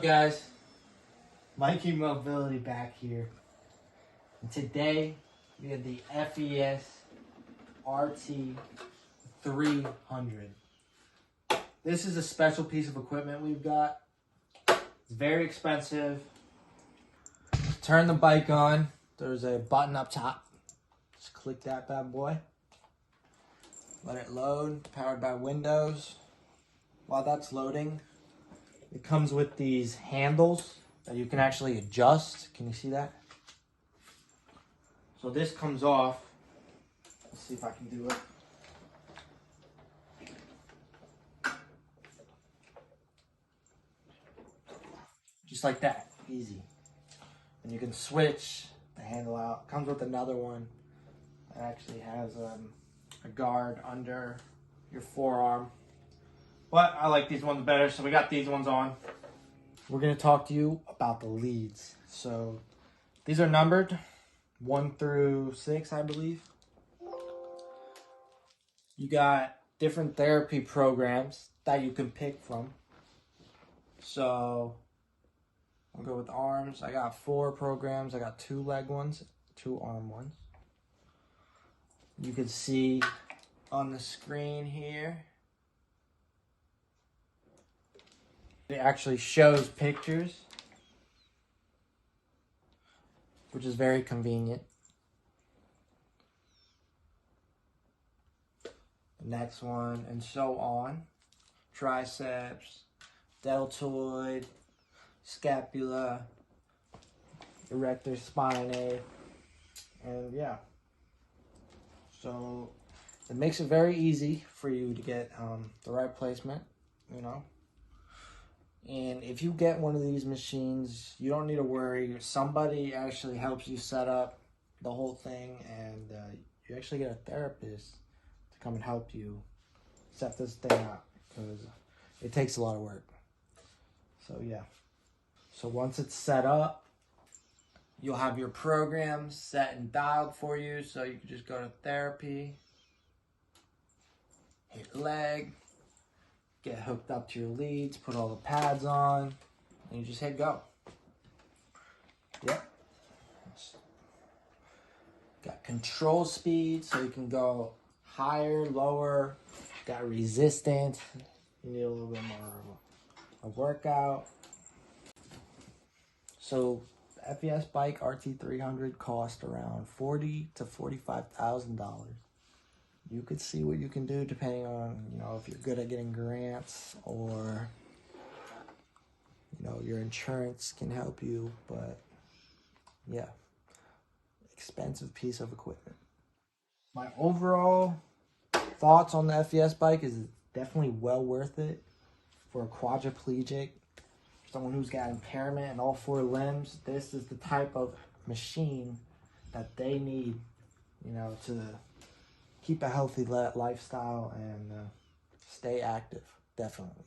guys? Mikey Mobility back here. And today we have the FES RT300. This is a special piece of equipment we've got. It's very expensive. Turn the bike on. There's a button up top. Just click that bad boy. Let it load, powered by Windows. While that's loading, it comes with these handles that you can actually adjust. Can you see that? So this comes off. Let's see if I can do it. Just like that, easy. And you can switch the handle out. Comes with another one that actually has a guard under your forearm. But I like these ones better, so we got these ones on. We're going to talk to you about the leads. So these are numbered 1 through 6, I believe. You got different therapy programs that you can pick from. So I'll go with arms. I got 4 programs. I got 2 leg ones, 2 arm ones. You can see on the screen here, it actually shows pictures, which is very convenient. The next one, and so on. Triceps, deltoid, scapula, erector spinae, and yeah. So it makes it very easy for you to get the right placement, you know. And if you get one of these machines, you don't need to worry. Somebody actually helps you set up the whole thing, and you actually get a therapist to come and help you set this thing up, because it takes a lot of work. So yeah. So once it's set up, you'll have your program set and dialed for you, so you can just go to therapy, hit leg, get hooked up to your leads, put all the pads on, and you just hit go. Yep. Got control speed, so you can go higher, lower. Got resistance. You need a little bit more of a workout. So the FES bike RT300 cost around $40,000 to $45,000. You could see what you can do depending on, you know, if you're good at getting grants, or, you know, your insurance can help you. But yeah, expensive piece of equipment. My overall thoughts on the FES bike is definitely well worth it for a quadriplegic, someone who's got impairment in all 4 limbs. This is the type of machine that they need, you know, to keep a healthy lifestyle and stay active, definitely.